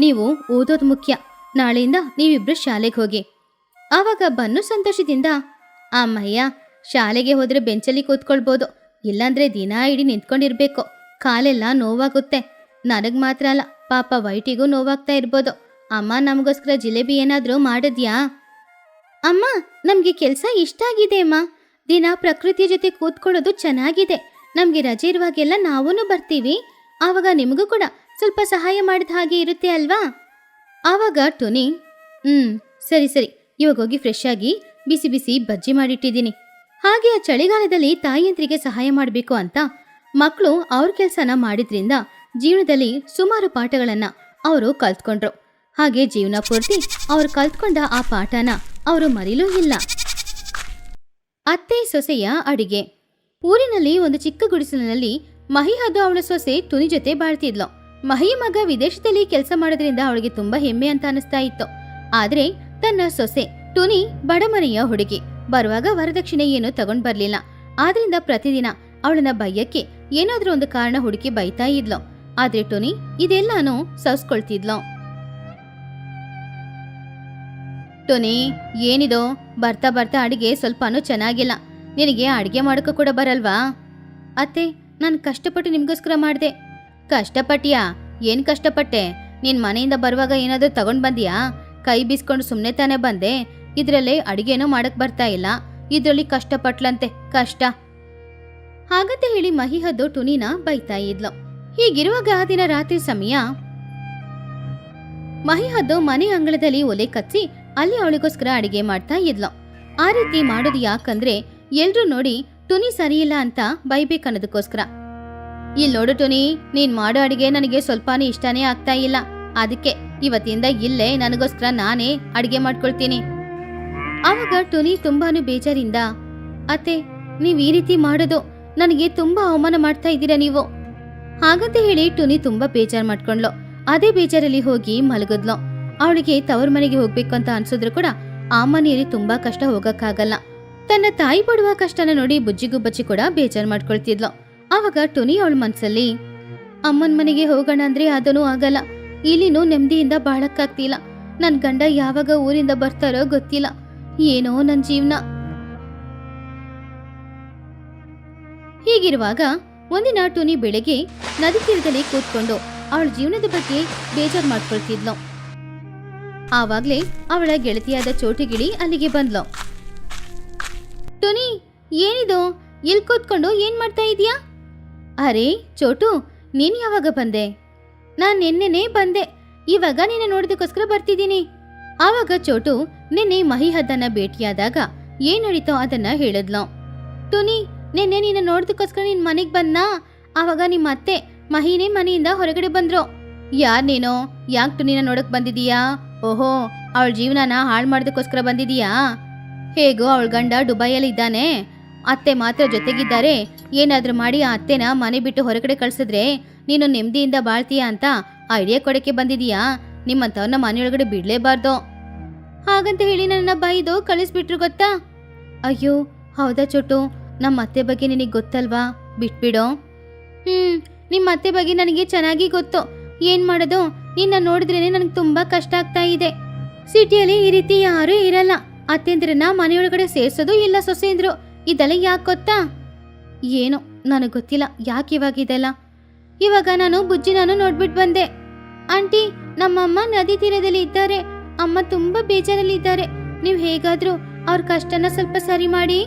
ನೀವು ಓದೋದು ಮುಖ್ಯ. ನಾಳೆಯಿಂದ ನೀವಿಬ್ರು ಶಾಲೆಗೆ ಹೋಗಿ. ಆವಾಗ ಬನ್ನು ಸಂತೋಷದಿಂದ, ಅಮ್ಮಯ್ಯ, ಶಾಲೆಗೆ ಹೋದ್ರೆ ಬೆಂಚಲ್ಲಿ ಕೂತ್ಕೊಳ್ಬೋದು, ಇಲ್ಲಾಂದ್ರೆ ದಿನ ಇಡೀ ನಿಂತ್ಕೊಂಡಿರ್ಬೇಕು, ಕಾಲೆಲ್ಲ ನೋವಾಗುತ್ತೆ. ನನಗೆ ಮಾತ್ರ ಅಲ್ಲ, ಪಾಪ ವೈಟಿಗೂ ನೋವಾಗ್ತಾ ಇರ್ಬೋದು. ಅಮ್ಮ, ನಮಗೋಸ್ಕರ ಜಿಲೇಬಿ ಏನಾದರೂ ಮಾಡಿದ್ಯಾ? ಅಮ್ಮ, ನಮಗೆ ಕೆಲಸ ಇಷ್ಟ ಆಗಿದೆ ಅಮ್ಮ. ದಿನ ಪ್ರಕೃತಿಯ ಜೊತೆ ಕೂತ್ಕೊಳ್ಳೋದು ಚೆನ್ನಾಗಿದೆ. ನಮಗೆ ರಜೆ ಇರುವಾಗೆಲ್ಲ ನಾವೂ ಬರ್ತೀವಿ. ಆವಾಗ ನಿಮಗೂ ಕೂಡ ಸ್ವಲ್ಪ ಸಹಾಯ ಮಾಡಿದ ಹಾಗೆ ಇರುತ್ತೆ ಅಲ್ವಾ? ಆವಾಗ ಟುನಿ, ಸರಿ ಸರಿ, ಇವಾಗ ಹೋಗಿ ಫ್ರೆಶ್ ಆಗಿ ಬಿಸಿ ಬಿಸಿ ಬಜ್ಜಿ ಮಾಡಿಟ್ಟಿದ್ದೀನಿ. ಹಾಗೆ ಆ ಚಳಿಗಾಲದಲ್ಲಿ ತಾಯಿಯಂತ್ರಿಗೆ ಸಹಾಯ ಮಾಡಬೇಕು ಅಂತ ಮಕ್ಕಳು ಅವ್ರ ಕೆಲಸನ ಮಾಡಿದ್ರಿಂದ ಜೀವನದಲ್ಲಿ ಸುಮಾರು ಪಾಠಗಳನ್ನ ಅವರು ಕಲ್ತ್ಕೊಂಡ್ರು. ಹಾಗೆ ಜೀವನ ಪೂರ್ತಿ ಅವ್ರು ಕಲ್ತ್ಕೊಂಡ ಆ ಪಾಠನ ಅವರು ಮರಿಲೂ ಇಲ್ಲ. ಅತ್ತೆ ಸೊಸೆಯ ಅಡಿಗೆ. ಊರಿನಲ್ಲಿ ಒಂದು ಚಿಕ್ಕ ಗುಡಿಸಲಿನಲ್ಲಿ ಮಹಿ ಹಾಗೂ ಅವಳ ಸೊಸೆ ಟುನಿ ಜೊತೆ ಬಾಳ್ತಿದ್ಲು. ಮಹಿ ಮಗ ವಿದೇಶದಲ್ಲಿ ಕೆಲಸ ಮಾಡೋದ್ರಿಂದ ಅವಳಿಗೆ ತುಂಬಾ ಹೆಮ್ಮೆ ಅಂತ ಅನಿಸ್ತಾ ಇತ್ತು. ಆದ್ರೆ ತನ್ನ ಸೊಸೆ ಟುನಿ ಬಡಮನೆಯ ಹುಡುಗಿ, ಬರುವಾಗ ವರದಕ್ಷಿಣೆ ಏನು ತಗೊಂಡ್ ಬರ್ಲಿಲ್ಲ. ಆದ್ರಿಂದ ಪ್ರತಿದಿನ ಅವಳನ್ನ ಬೈಯಕ್ಕೆ ಏನಾದ್ರೂ ಒಂದು ಕಾರಣ ಹುಡುಕಿ ಬೈತಾ ಇದ್ಲು. ಆದ್ರೆ ಟುನಿ ಇದೆಲ್ಲಾನು ಸವಸ್ಕೊಳ್ತಿದ್ಲು. ಟುನಿ, ಏನಿದು ಬರ್ತಾ ಬರ್ತಾ ಅಡಿಗೆ ಸ್ವಲ್ಪನೂ ಚೆನ್ನಾಗಿಲ್ಲ. ನಿನಗೆ ಅಡಿಗೆ ಮಾಡೋಕೆ ಕೂಡ ಬರಲ್ವಾ? ಅತ್ತೆ, ನಾನು ಕಷ್ಟಪಟ್ಟು ನಿಮ್ಗೋಸ್ಕರ ಮಾಡಿದೆ. ಕಷ್ಟಪಟ್ಟಿಯಾ? ಏನ್ ಕಷ್ಟಪಟ್ಟೆ? ನಿನ್ ಮನೆಯಿಂದ ಬರುವಾಗ ಏನಾದ್ರೂ ತಗೊಂಡ್ ಬಂದಿಯಾ? ಕೈ ಬೀಸ್ಕೊಂಡು ಸುಮ್ನೆ ತಾನೇ ಬಂದೆ. ಇದ್ರಲ್ಲೇ ಅಡಿಗೆನೂ ಮಾಡಕ್ ಬರ್ತಾ ಇಲ್ಲ, ಇದ್ರಲ್ಲಿ ಕಷ್ಟಪಟ್ಲಂತೆ ಕಷ್ಟ. ಹಾಗಂತ ಹೇಳಿ ಮಹಿ ಹದ್ದು ಟುನಿನ ಬೈತಾ ಇದ್ಲು. ಹೀಗಿರುವಾಗ ಆ ದಿನ ರಾತ್ರಿ ಸಮಯ ಮಹಿ ಹದ್ದು ಮನೆ ಅಂಗಳದಲ್ಲಿ ಒಲೆ ಕಚ್ಚಿ ಅಲ್ಲಿ ಅವಳಿಗೋಸ್ಕರ ಅಡಿಗೆ ಮಾಡ್ತಾ ಇದ್ಲು. ಆ ರೀತಿ ಮಾಡೋದು ಯಾಕಂದ್ರೆ ಎಲ್ರೂ ನೋಡಿ ಟುನಿ ಸರಿಯಿಲ್ಲ ಅಂತ ಬೈಬೇಕನ್ನೋದಕ್ಕೋಸ್ಕರ. ಇಲ್ಲಿ ನೋಡು ಟುನಿ, ನೀನ್ ಮಾಡೋ ಅಡಿಗೆ ನನಗೆ ಸ್ವಲ್ಪನೂ ಇಷ್ಟನೇ ಆಗ್ತಾ ಇಲ್ಲ. ಅದಕ್ಕೆ ಇವತ್ತಿಂದ ಇಲ್ಲೇ ನನಗೋಸ್ಕರ ನಾನೇ ಅಡಿಗೆ ಮಾಡ್ಕೊಳ್ತೀನಿ. ಆವಾಗ ಟುನಿ ತುಂಬಾನು ಬೇಜಾರಿಂದ, ಅತ್ತೆ, ನೀವ್ ಈ ರೀತಿ ಮಾಡೋದು ನನಗೆ ತುಂಬಾ ಅವಮಾನ ಮಾಡ್ತಾ ಇದ್ದೀರಾ ನೀವು. ಹಾಗಂತ ಹೇಳಿ ಟುನಿ ತುಂಬಾ ಬೇಜಾರ್ ಮಾಡ್ಕೊಂಡ್ಲು. ಅದೇ ಬೇಜಾರಲ್ಲಿ ಹೋಗಿ ಮಲಗದ್ಲು. ಅವಳಿಗೆ ತವರ ಮನೆಗೆ ಹೋಗ್ಬೇಕು ಅಂತ ಅನ್ಸಿದ್ರು ಕೂಡ ಆ ಮನೆಯಲ್ಲಿ ತುಂಬಾ ಕಷ್ಟ ಹೋಗಕ್ಕಾಗಲ್ಲ. ತನ್ನ ತಾಯಿ ಪಡುವ ಕಷ್ಟನ ನೋಡಿ ಬುಜ್ಜಿಗುಬ್ಬಚ್ಚಿ ಕೂಡ ಬೇಜಾರ್ ಮಾಡ್ಕೊಳ್ತಿದ್ಲು. ಆವಾಗ ಟುನಿ ಅವಳ ಮನ್ಸಲ್ಲಿ, ಅಮ್ಮನ ಮನೆಗೆ ಹೋಗೋಣ ಅಂದ್ರೆ ಅದನ್ನೂ ಆಗಲ್ಲ, ಇಲ್ಲಿನೂ ನೆಮ್ಮದಿಯಿಂದ ಬಾಳಕ್ಕಾಗ್ತಿಲ್ಲ. ನನ್ ಗಂಡ ಯಾವಾಗ ಊರಿಂದ ಬರ್ತಾರೋ ಗೊತ್ತಿಲ್ಲ, ಏನೋ ನನ್ ಜೀವನ. ಹೀಗಿರುವಾಗ ಒಂದಿನ ಟುನಿ ಬೆಳಗ್ಗೆ ನದಿ ತೀರದಲ್ಲಿ ಕೂತ್ಕೊಂಡು ಅವಳ ಜೀವನದ ಬಗ್ಗೆ ಬೇಜಾರ್ ಮಾಡ್ಕೊಳ್ತಿದ್ಲು. ಆವಾಗ್ಲೇ ಅವಳ ಗೆಳತಿಯಾದ ಚೋಟಿಗಿಳಿ ಅಲ್ಲಿಗೆ ಬಂದ್ಲು. ಟುನಿ, ಏನಿದು ಇಲ್ಲಿ ಕೂತ್ಕೊಂಡು ಏನ್ ಮಾಡ್ತಾ ಇದೀಯಾ? ಅರೆ ಚೋಟು, ನೀನ್ ಯಾವಾಗ ಬಂದೆ? ನಾನ್ ನಿನ್ನೆನೇ ಬಂದೆ, ಇವಾಗ ನಿನ್ನ ನೋಡೋದಕ್ಕೋಸ್ಕರ ಬರ್ತಿದ್ದೀನಿ. ಆವಾಗ ಚೋಟು ನಿನ್ನೆ ಮಹಿ ಹದ್ದನ್ನ ಭೇಟಿಯಾದಾಗ ಏನ್ ನಡೀತೋ ಅದನ್ನ ಹೇಳಿದ್ಲು. ಟುನಿ, ನಿನ್ನೆ ನಿನ್ನ ನೋಡೋದಕ್ಕೋಸ್ಕರ ನಿನ್ ಮನೆಗ್ ಬಂದ್ನಾ? ಆವಾಗ ನಿಮ್ಮ ಅತ್ತೆ ಮಹಿನೇ ಮನೆಯಿಂದ ಹೊರಗಡೆ ಬಂದ್ರು. ಯಾರ್ ನೀನು? ಯಾಕೆ ಟುನಿನ ನೋಡಕ್ ಬಂದಿದೀಯಾ? ಓಹೋ, ಅವಳ ಜೀವನನ ಹಾಳು ಮಾಡೋದಕ್ಕೋಸ್ಕರ ಬಂದಿದೀಯಾ? ಹೇಗೋ ಅವಳ ಗಂಡ ದುಬೈಯಲ್ಲಿ ಇದ್ದಾನೆ, ಅತ್ತೆ ಮಾತ್ರ ಜೊತೆಗಿದ್ದಾರೆ. ಏನಾದ್ರೂ ಮಾಡಿ ಆ ಅತ್ತೆನ ಮನೆ ಬಿಟ್ಟು ಹೊರಗಡೆ ಕಳ್ಸಿದ್ರೆ ನೀನು ನೆಮ್ಮದಿಯಿಂದ ಬಾಳ್ತೀಯಾ ಅಂತ ಐಡಿಯಾ ಕೊಡಕ್ಕೆ ಬಂದಿದೀಯಾ? ನಿಮ್ಮಂತವನ್ನ ಮನೆಯೊಳಗಡೆ ಬಿಡ್ಲೇಬಾರ್ದು. ಹಾಗಂತ ಹೇಳಿ ನನ್ನ ಬೈದು ಕಳಿಸ್ಬಿಟ್ರು ಗೊತ್ತಾ? ಅಯ್ಯೋ ಹೌದಾ ಚೋಟು, ನಮ್ಮ ಅತ್ತೆ ಬಗ್ಗೆ ನಿನಗೆ ಗೊತ್ತಲ್ವಾ, ಬಿಟ್ಬಿಡೋ. ನಿಮ್ಮ ಅತ್ತೆ ಬಗ್ಗೆ ನನಗೆ ಚೆನ್ನಾಗಿ ಗೊತ್ತು. ಏನ್ ಮಾಡೋದು, ನಿನ್ನ ನೋಡಿದ್ರೇನೆ ನನಗೆ ತುಂಬಾ ಕಷ್ಟ ಆಗ್ತಾ ಇದೆ. ಸಿಟಿಯಲ್ಲಿ ಈ ರೀತಿ ಯಾರೂ ಇರಲ್ಲ. ಅತ್ತೆಂದ್ರನ್ನ ಮನೆಯೊಳಗಡೆ ಸೇರ್ಸೋದು ಇಲ್ಲ ಸೊಸೆಂದ್ರು. ಇದೆಲ್ಲ ಯಾಕೆ ಗೊತ್ತಾ? ಏನೋ ನನಗೆ ಗೊತ್ತಿಲ್ಲ ಯಾಕೆ ಇವಾಗ ಇದೆಲ್ಲ. ಇವಾಗ ನಾನು ಬುಜ್ಜಿನೂ ನೋಡ್ಬಿಟ್ಟು ಬಂದೆ. ಆಂಟಿ, ನಮ್ಮಮ್ಮ ನದಿ ತೀರದಲ್ಲಿ ಇದ್ದಾರೆ. ಅಮ್ಮ ತುಂಬಾ ಬೇಜಾರಲ್ಲಿ ಇದ್ದಾರೆ. ನೀವು ಹೇಗಾದ್ರೂ ಅವ್ರ ಕಷ್ಟನ ಸ್ವಲ್ಪ ಸರಿ ಮಾಡಿ.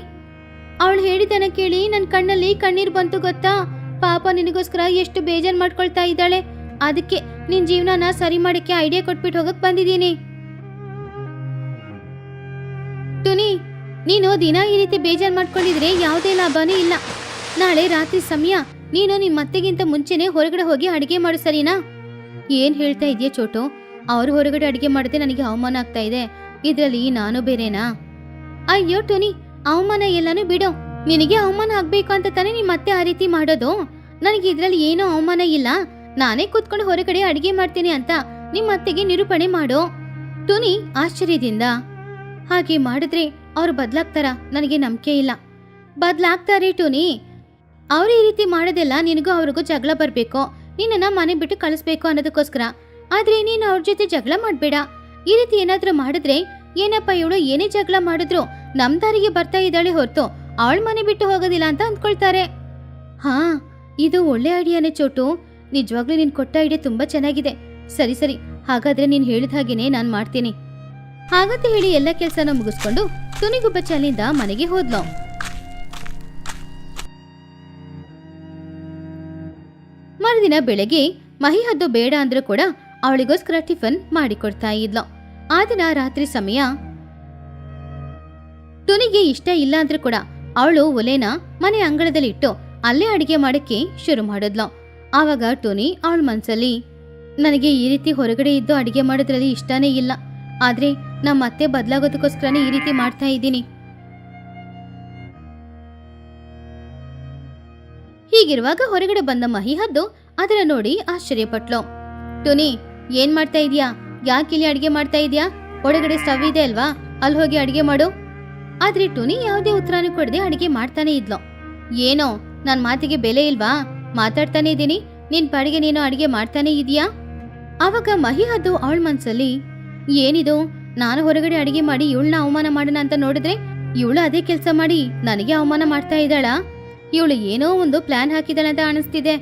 ಅವಳು ಹೇಳಿದನ ಕೇಳಿ ನನ್ನ ಕಣ್ಣಲ್ಲಿ ಕಣ್ಣೀರ್ ಬಂತು ಗೊತ್ತಾ? ಪಾಪ ನಿನಗೋಸ್ಕರ ಎಷ್ಟು ಬೇಜಾರ್ ಮಾಡ್ಕೊಳ್ತಾ ಇದ್ದಾಳೆ. ಅದಕ್ಕೆ ನಿನ್ ಜೀವನನ ಸರಿ ಮಾಡಕ್ಕೆ ಐಡಿಯಾ ಕೊಟ್ಬಿಟ್ಟು ಹೋಗಕ್ ಬಂದಿದ್ದೀನಿ. ಟುನಿ, ನೀನು ದಿನ ಈ ರೀತಿ ಬೇಜಾರ್ ಮಾಡ್ಕೊಂಡಿದ್ರೆ ಯಾವುದೇ ಲಾಭನೂ ಇಲ್ಲ. ನಾಳೆ ರಾತ್ರಿ ಸಮಯ ನೀನು ನಿಮ್ಮ ಅತ್ತೆಗಿಂತ ಮುಂಚೆನೆ ಹೊರಗಡೆ ಹೋಗಿ ಅಡಿಗೆ ಮಾಡು, ಸರಿನಾ? ಏನ್ ಹೇಳ್ತಾ ಇದೆಯಾ ಚೋಟು? ಅವ್ರು ಹೊರಗಡೆ ಅಡಿಗೆ ಮಾಡಿದ್ರೆ ನನಗೆ ಅವಮಾನ ಆಗ್ತಾ ಇದೆ. ಇದ್ರಲ್ಲಿ ನಾನು ಬೇರೆನಾ? ಅಯ್ಯೋ ಟುನಿ, ಅವಮಾನ ಎಲ್ಲಾನು ಬಿಡು. ನಿನಗೆ ಅವಮಾನ ಆಗ್ಬೇಕು ಅಂತ ತಾನೇ ನಿಮ್ಮ ಅತ್ತೆ ಆ ರೀತಿ ಮಾಡೋದು. ನನಗೆ ಇದ್ರಲ್ಲಿ ಏನೋ ಅವಮಾನ ಇಲ್ಲ. ನಾನೇ ಕೂತ್ಕೊಂಡು ಹೊರಗಡೆ ಅಡಿಗೆ ಮಾಡ್ತೀನಿ ಅಂತ ನಿಮ್ಮ ಅತ್ತೆಗೆ ನಿರೂಪಣೆ ಮಾಡು. ಟುನಿ ಆಶ್ಚರ್ಯದಿಂದ, ಹಾಗೆ ಮಾಡಿದ್ರೆ ಅವ್ರು ಬದ್ಲಾಗ್ತಾರ? ನನಗೆ ನಂಬಿಕೆ ಇಲ್ಲ. ಬದ್ಲಾಗ್ತಾರೆ ಟುನಿ. ಅವ್ರು ಈ ರೀತಿ ಮಾಡೋದೆಲ್ಲ ನಿನಗೂ ಅವ್ರಿಗೂ ಜಗಳ ಬರ್ಬೇಕು, ನಿನ್ನನ್ನ ಮನೆ ಬಿಟ್ಟು ಕಳಿಸ್ಬೇಕು ಅನ್ನೋದಕ್ಕೋಸ್ಕರ. ಆದ್ರೆ ನೀನು ಅವ್ರ ಜೊತೆ ಜಗಳ ಮಾಡ್ಬೇಡ. ಈ ರೀತಿ ಏನಾದ್ರೂ ಮಾಡಿದ್ರೆ ಏನಪ್ಪ ಇವಳು ಏನೇ ಜಗಳ ಮಾಡಿದ್ರು ನಮ್ ದಾರಿಗೆ ಬರ್ತಾ ಇದ್ದಾಳೆ ಹೊರತು ಅವಳ ಮನೆ ಬಿಟ್ಟು ಹೋಗೋದಿಲ್ಲ ಅಂತ ಅಂದ್ಕೊಳ್ತಾರೆ. ಹಾ, ಇದು ಒಳ್ಳೆ ಐಡಿಯಾನೇ ಚೋಟು. ನಿಜವಾಗ್ಲೂ ನೀನ್ ಕೊಟ್ಟ ಐಡಿಯಾ ತುಂಬಾ ಚೆನ್ನಾಗಿದೆ. ಸರಿ ಸರಿ, ಹಾಗಾದ್ರೆ ನೀನ್ ಹೇಳಿದ ಹಾಗೇನೆ ನಾನ್ ಮಾಡ್ತೀನಿ. ಹಾಗಂತ ಹೇಳಿ ಎಲ್ಲ ಕೆಲ್ಸನ ಮುಗಿಸ್ಕೊಂಡು ಟುನಿಗುಬ್ಬಚ್ಚಿ ಅಲ್ಲಿಂದ ಮನೆಗೆ ಹೋದ್ಲು. ಮರುದಿನ ಬೆಳಗ್ಗೆ ಮಹಿ ಹದ್ದು ಬೇಡ ಅಂದ್ರೂ ಕೂಡ ಅವಳಿಗೋಸ್ಕರ ಟಿಫನ್ ಮಾಡಿಕೊಡ್ತಾ ಇದ್ಲು. ಆ ದಿನ ರಾತ್ರಿ ಸಮಯ ಟುನಿಗೆ ಇಷ್ಟ ಇಲ್ಲ ಅಂದ್ರೂ ಕೂಡ ಅವಳು ಒಲೆನ ಮನೆ ಅಂಗಳದಲ್ಲಿ ಇಟ್ಟು ಅಲ್ಲೇ ಅಡಿಗೆ ಮಾಡಕ್ಕೆ ಶುರು ಮಾಡಿದ್ಲು. ಆವಾಗ ಟುನಿ ಅವಳ ಮನ್ಸಲ್ಲಿ, ನನಗೆ ಈ ರೀತಿ ಹೊರಗಡೆ ಇದ್ದು ಅಡಿಗೆ ಮಾಡೋದ್ರಲ್ಲಿ ಇಷ್ಟನೇ ಇಲ್ಲ. ಆದ್ರೆ ನಮ್ಮ ಅತ್ತೆ ಬದಲಾಗೋದಕ್ಕೋಸ್ಕರನೇ ಈ ರೀತಿ ಮಾಡ್ತಾ ಇದ್ದೀನಿ. ಹೀಗಿರುವಾಗ ಹೊರಗಡೆ ಬಂದ ಮಹಿಹದ್ದು ಅದನ್ನ ನೋಡಿ ಆಶ್ಚರ್ಯಪಟ್ಲು. ಟುನಿ, ಏನ್ ಮಾಡ್ತಾ ಇದೀಯಾ? ಯಾಕಿಲ್ಲಿ ಅಡಿಗೆ ಮಾಡ್ತಾ ಇದೀಯಾ? ಒಳಗಡೆ ಸ್ಟವ್ ಇದೆ ಅಲ್ವಾ, ಅಲ್ಲಿ ಹೋಗಿ ಅಡಿಗೆ ಮಾಡು. ಆದ್ರೆ ಟುನಿ ಯಾವುದೇ ಉತ್ತರನೂ ಕೊಡದೆ ಅಡಿಗೆ ಮಾಡ್ತಾನೆ ಇದ್ಲು. ಏನೋ ನನ್ ಮಾತಿಗೆ ಬೆಲೆ ಇಲ್ವಾ? ಮಾತಾಡ್ತಾನೆ ಇದೀನಿ, ನಿನ್ ಪಾಡಿಗೆ ನೀನು ಅಡಿಗೆ ಮಾಡ್ತಾನೆ ಇದೀಯಾ? ಆವಾಗ ಮಹಿಹದ್ದು ಅವಳ ಮನ್ಸಲ್ಲಿ, ಏನಿದು, ನಾನು ಹೊರಗಡೆ ಅಡಿಗೆ ಮಾಡಿ ಇವಳನ್ನ ಅವಮಾನ ಮಾಡೋಣ ಅಂತ ನೋಡಿದ್ರೆ ಇವಳು ಅದೇ ಕೆಲಸ ಮಾಡಿ ನನಗೆ ಅವಮಾನ ಮಾಡ್ತಾ ಇದ್ದಾಳ. ಇವಳು ಏನೋ ಒಂದು ಪ್ಲಾನ್ ಹಾಕಿದಾಳಂತ ಅನಿಸ್ತಿದೆ.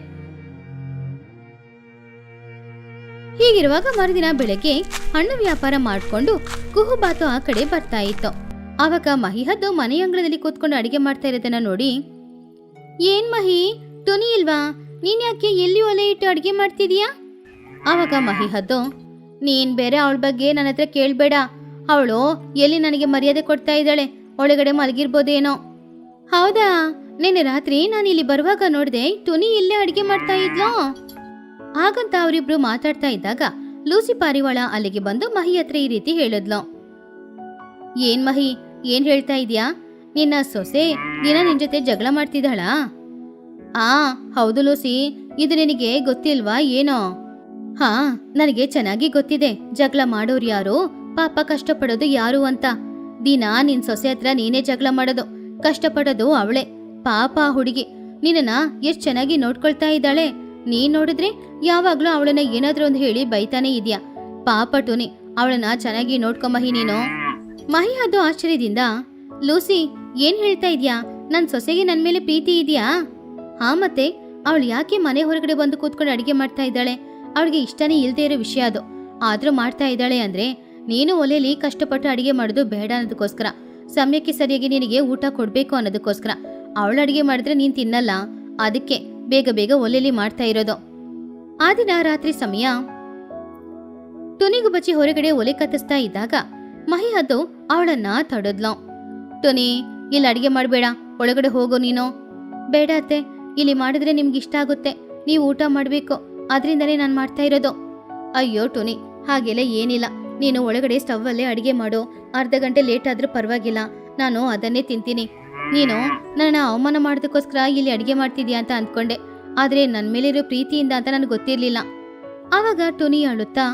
ಹೀಗಿರುವಾಗ ಮರುದಿನ ಬೆಳಗ್ಗೆ ಹಣ್ಣು ವ್ಯಾಪಾರ ಮಾಡ್ಕೊಂಡು ಕುಹುಬಾತು ಆ ಕಡೆ ಬರ್ತಾ ಇತ್ತು. ಆವಾಗ ಮಹಿಹದ್ದು ಮನೆಯಂಗಳದಲ್ಲಿ ಕೂತ್ಕೊಂಡು ಅಡಿಗೆ ಮಾಡ್ತಾ ಇರೋದನ್ನ ನೋಡಿ, ಏನ್ ಮಹಿ, ಟುನಿ ಇಲ್ವಾ? ನೀನ್ ಯಾಕೆ ಎಲ್ಲಿ ಒಲೆ ಇಟ್ಟು ಅಡಿಗೆ ಮಾಡ್ತಿದೀಯಾ? ಆವಾಗ ಮಹಿಹದ್ದು, ನೀನ್ ಬೇರೆ ಅವಳ ಬಗ್ಗೆ ನನ್ನ ಹತ್ರ ಕೇಳ್ಬೇಡ. ಅವಳು ಎಲ್ಲಿ ನನಗೆ ಮರ್ಯಾದೆ ಕೊಡ್ತಾ ಇದ್ದಾಳೆ, ಒಳಗಡೆ ಮಲಗಿರ್ಬೋದೇನೋ. ಹೌದಾ? ನಿನ್ನೆ ರಾತ್ರಿ ನಾನು ಇಲ್ಲಿ ಬರುವಾಗ ನೋಡ್ದೆ ಟುನಿ ಇಲ್ಲೇ ಅಡಿಗೆ ಮಾಡ್ತಾ ಇದ್ಲೋ. ಹಾಗಂತ ಅವರಿಬ್ರು ಮಾತಾಡ್ತಾ ಇದ್ದಾಗ ಲೂಸಿ ಪಾರಿವಾಳ ಅಲ್ಲಿಗೆ ಬಂದು ಮಹಿ ಹತ್ರ ಈ ರೀತಿ ಹೇಳಿದ್ಲು. ಏನ್ ಮಹಿ, ಏನ್ ಹೇಳ್ತಾ ಇದ್ಯಾ? ನಿನ್ನ ಸೊಸೆ ದಿನ ನಿನ್ ಜೊತೆ ಜಗಳ ಮಾಡ್ತಿದ್ದಾಳಾ? ಹೌದು ಲೂಸಿ, ಇದು ನಿನಗೆ ಗೊತ್ತಿಲ್ವಾ ಏನೋ? ಹಾ, ನನಗೆ ಚೆನ್ನಾಗಿ ಗೊತ್ತಿದೆ ಜಗಳ ಮಾಡೋರು ಯಾರು, ಪಾಪ ಕಷ್ಟಪಡೋದು ಯಾರು ಅಂತ. ದಿನ ನಿನ್ ಸೊಸೆ ಹತ್ರ ನೀನೇ ಜಗಳ ಮಾಡೋದು, ಕಷ್ಟಪಡೋದು ಅವಳೆ. ಪಾಪ ಹುಡುಗಿ ನಿನ್ನ ಎಷ್ಟ್ ಚೆನ್ನಾಗಿ ನೋಡ್ಕೊಳ್ತಾ ಇದ್ದಾಳೆ. ನೀನ್ ನೋಡಿದ್ರೆ ಯಾವಾಗ್ಲೂ ಅವಳನ್ನ ಏನಾದ್ರೂ ಒಂದು ಹೇಳಿ ಬೈತಾನೆ ಇದ್ಯಾ. ಪಾಪ ಟುನಿ, ಅವಳನ್ನ ಚೆನ್ನಾಗಿ ನೋಡ್ಕೊಂಬಹಿ ನೀನು. ಮಹಿ ಅದು ಆಶ್ಚರ್ಯದಿಂದ, ಲೂಸಿ ಏನ್ ಹೇಳ್ತಾ ಇದ್ಯಾ? ನನ್ ಸೊಸೆಗೆ ನನ್ ಮೇಲೆ ಪ್ರೀತಿ ಇದೆಯಾ? ಹಾ, ಮತ್ತೆ ಅವಳು ಯಾಕೆ ಮನೆ ಹೊರಗಡೆ ಬಂದು ಕೂತ್ಕೊಂಡು ಅಡಿಗೆ ಮಾಡ್ತಾ ಇದ್ದಾಳೆ? ಅವಳಿಗೆ ಇಷ್ಟನೇ ಇಲ್ದೇ ಇರೋ ವಿಷಯ ಅದು, ಆದ್ರೂ ಮಾಡ್ತಾ ಇದ್ದಾಳೆ ಅಂದ್ರೆ ನೀನು ಒಲೆಯಲ್ಲಿ ಕಷ್ಟಪಟ್ಟು ಅಡಿಗೆ ಮಾಡೋದು ಬೇಡ ಅನ್ನೋದಕ್ಕೋಸ್ಕರ, ಸಮಯಕ್ಕೆ ಸರಿಯಾಗಿ ನಿನಗೆ ಊಟ ಕೊಡ್ಬೇಕು ಅನ್ನೋದಕ್ಕೋಸ್ಕರ. ಅವಳು ಅಡಿಗೆ ಮಾಡಿದ್ರೆ ನೀನ್ ತಿನ್ನಲ್ಲ, ಅದಕ್ಕೆ ಬೇಗ ಬೇಗ ಒಲೆಯಲ್ಲಿ ಮಾಡ್ತಾ ಇರೋದು. ಆ ದಿನ ರಾತ್ರಿ ಸಮಯ ಟುನಿಗೂ ಬಚ್ಚಿ ಹೊರಗಡೆ ಒಲೆ ಕತ್ತಿಸ್ತಾ ಇದ್ದಾಗ ಮಹಿಹದ್ದು ಅವಳನ್ನ ತಡದ್ಲು. ಟುನಿ, ಇಲ್ಲಿ ಅಡಿಗೆ ಮಾಡ್ಬೇಡ, ಒಳಗಡೆ ಹೋಗೋ ನೀನು. ಬೇಡ ಅತ್ತೆ, ಇಲ್ಲಿ ಮಾಡಿದ್ರೆ ನಿಮ್ಗೆ ಇಷ್ಟ ಆಗುತ್ತೆ, ನೀವು ಊಟ ಮಾಡ್ಬೇಕು, ಅದ್ರಿಂದನೇ ನಾನು ಮಾಡ್ತಾ ಇರೋದು. ಅಯ್ಯೋ ಟುನಿ, ಹಾಗೆಲ್ಲ ಏನಿಲ್ಲ, ನೀನು ಒಳಗಡೆ ಸ್ಟವ್ ಅಲ್ಲೇ ಅಡಿಗೆ ಮಾಡು. ಅರ್ಧ ಗಂಟೆ ಲೇಟ್ ಆದ್ರೂ ಪರವಾಗಿಲ್ಲ, ನಾನು ಅದನ್ನೇ ತಿಂತೀನಿ. ನೀನು ನನ್ನ ಅವಮಾನ ಮಾಡೋದಕ್ಕೋಸ್ಕರ ಇಲ್ಲಿ ಅಡಿಗೆ ಮಾಡ್ತಿದ್ಯಾ ಅಂತ ಅಂದ್ಕೊಂಡೆ, ಆದ್ರೆ ನನ್ ಮೇಲಿರೋ ಪ್ರೀತಿಯಿಂದ ಅಂತ ನನಗೆ ಗೊತ್ತಿರ್ಲಿಲ್ಲ. ಆವಾಗ ಟುನಿ ಅಳುತ್ತಾ,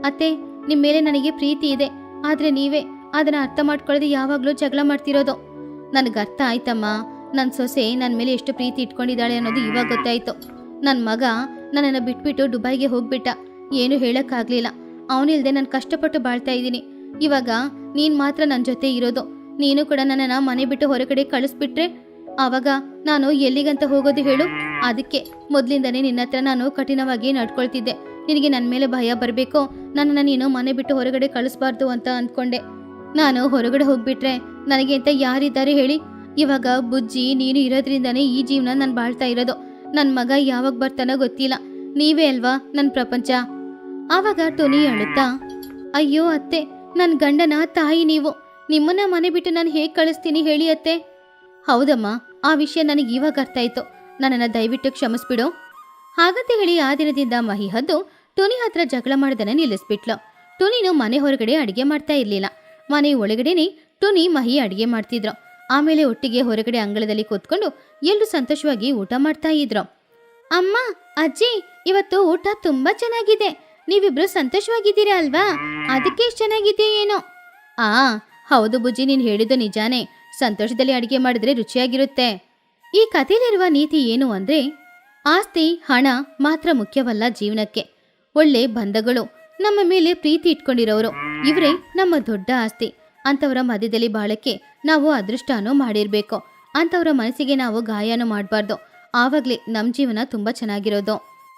ಅತ್ತೆ, ನಿಮ್ ಮೇಲೆ ನನಗೆ ಪ್ರೀತಿ ಇದೆ, ಆದ್ರೆ ನೀವೇ ಅದನ್ನ ಅರ್ಥ ಮಾಡ್ಕೊಳ್ಳದೆ ಯಾವಾಗ್ಲೂ ಜಗಳ ಮಾಡ್ತಿರೋದು. ನನ್ಗೆ ಅರ್ಥ ಆಯ್ತಮ್ಮ, ನನ್ ಸೊಸೆ ನನ್ ಮೇಲೆ ಎಷ್ಟು ಪ್ರೀತಿ ಇಟ್ಕೊಂಡಿದ್ದಾಳೆ ಅನ್ನೋದು ಇವಾಗ ಗೊತ್ತಾಯ್ತು. ನನ್ ಮಗ ನನ್ನನ್ನು ಬಿಟ್ಬಿಟ್ಟು ದುಬೈಗೆ ಹೋಗ್ಬಿಟ್ಟ, ಏನು ಹೇಳಕ್ಕಾಗ್ಲಿಲ್ಲ. ಅವನಿಲ್ದೆ ನಾನು ಕಷ್ಟಪಟ್ಟು ಬಾಳ್ತಾ ಇದ್ದೀನಿ. ಇವಾಗ ನೀನ್ ಮಾತ್ರ ನನ್ನ ಜೊತೆ ಇರೋದು. ನೀನು ಕೂಡ ನನ್ನನ್ನ ಮನೆ ಬಿಟ್ಟು ಹೊರಗಡೆ ಕಳಿಸ್ಬಿಟ್ರೆ ಆವಾಗ ನಾನು ಎಲ್ಲಿಗಂತ ಹೋಗೋದು ಹೇಳು? ಅದಕ್ಕೆ ಮೊದ್ಲಿಂದನೇ ನಿನ್ನ ಹತ್ರ ನಾನು ಕಠಿಣವಾಗಿ ನಡ್ಕೊಳ್ತಿದ್ದೆ. ನಿನಗೆ ನನ್ನ ಮೇಲೆ ಭಯ ಬರಬೇಕು, ನನ್ನನ್ನು ನೀನು ಮನೆ ಬಿಟ್ಟು ಹೊರಗಡೆ ಕಳಿಸ್ಬಾರ್ದು ಅಂತ ಅಂದ್ಕೊಂಡೆ. ನಾನು ಹೊರಗಡೆ ಹೋಗ್ಬಿಟ್ರೆ ನನಗೆ ಅಂತ ಯಾರಿದ್ದಾರೆ ಹೇಳಿ? ಇವಾಗ ಬುಜ್ಜಿ ನೀನು ಇರೋದ್ರಿಂದಾನೇ ಈ ಜೀವನ ನಾನು ಬಾಳ್ತಾ ಇರೋದು. ನನ್ನ ಮಗ ಯಾವಾಗ ಬರ್ತಾನೋ ಗೊತ್ತಿಲ್ಲ, ನೀವೇ ಅಲ್ವಾ ನನ್ನ ಪ್ರಪಂಚ. ಆವಾಗ ಟುನಿ ಅಳುತ್ತಾ, ಅಯ್ಯೋ ಅತ್ತೆ, ನನ್ನ ಗಂಡನ ತಾಯಿ ನೀವು, ನಿಮ್ಮನ್ನ ಮನೆ ಬಿಟ್ಟು ನಾನು ಹೇಗೆ ಕಳಿಸ್ತೀನಿ ಹೇಳಿ ಅತ್ತೆ? ಹೌದಮ್ಮ, ಆ ವಿಷಯ ನನಗೆ ಇವಾಗ ಅರ್ಥ ಆಯ್ತು, ನನ್ನನ್ನು ದಯವಿಟ್ಟು ಕ್ಷಮಿಸ್ಬಿಡು. ಹಾಗಂತ ಹೇಳಿ ಆ ದಿನದಿಂದ ಮಹಿಹದ್ದು ಟುನಿ ಹತ್ರ ಜಗಳ ಮಾಡೋದನ್ನ ನಿಲ್ಲಿಸ್ಬಿಟ್ಲು. ಟುನಿನು ಮನೆ ಹೊರಗಡೆ ಅಡಿಗೆ ಮಾಡ್ತಾ ಇರ್ಲಿಲ್ಲ, ಮನೆ ಒಳಗಡೆನೆ ಟುನಿ ಮಹಿ ಅಡಿಗೆ ಮಾಡ್ತಿದ್ರು. ಆಮೇಲೆ ಒಟ್ಟಿಗೆ ಹೊರಗಡೆ ಅಂಗಳದಲ್ಲಿ ಕೂತ್ಕೊಂಡು ಎಲ್ಲರೂ ಸಂತೋಷವಾಗಿ ಊಟ ಮಾಡ್ತಾ ಇದ್ರು. ಅಮ್ಮ, ಅಜ್ಜಿ, ಇವತ್ತು ಊಟ ತುಂಬಾ ಚೆನ್ನಾಗಿದೆ, ನೀವಿಬ್ರು ಸಂತೋಷವಾಗಿದ್ದೀರಾ ಅಲ್ವಾ? ಅದಕ್ಕೆ ಇಷ್ಟು ಚೆನ್ನಾಗಿದೆ ಏನೋ. ಹೌದು ಬುಜ್ಜಿ, ನೀನು ಹೇಳಿದ್ದು ನಿಜಾನೇ, ಸಂತೋಷದಲ್ಲಿ ಅಡಿಗೆ ಮಾಡಿದ್ರೆ ರುಚಿಯಾಗಿರುತ್ತೆ. ಈ ಕಥೆಯಲ್ಲಿರುವ ನೀತಿ ಏನು ಅಂದ್ರೆ, ಆಸ್ತಿ ಹಣ ಮಾತ್ರ ಮುಖ್ಯವಲ್ಲ ಜೀವನಕ್ಕೆ. ಒಳ್ಳೆ ಬಂಧಗಳು, ನಮ್ಮ ಮೇಲೆ ಪ್ರೀತಿ ಇಟ್ಕೊಂಡಿರೋರು, ಇವರೇ ನಮ್ಮ ದೊಡ್ಡ ಆಸ್ತಿ. ಅಂಥವರ ಮಧ್ಯದಲ್ಲಿ ಬಾಳಕ್ಕೆ ನಾವು ಅದೃಷ್ಟನೂ ಮಾಡಿರ್ಬೇಕು. ಅಂಥವರ ಮನಸ್ಸಿಗೆ ನಾವು ಗಾಯನೂ ಮಾಡಬಾರ್ದು. ಆವಾಗಲೇ ನಮ್ಮ ಜೀವನ ತುಂಬ ಚೆನ್ನಾಗಿರೋದು.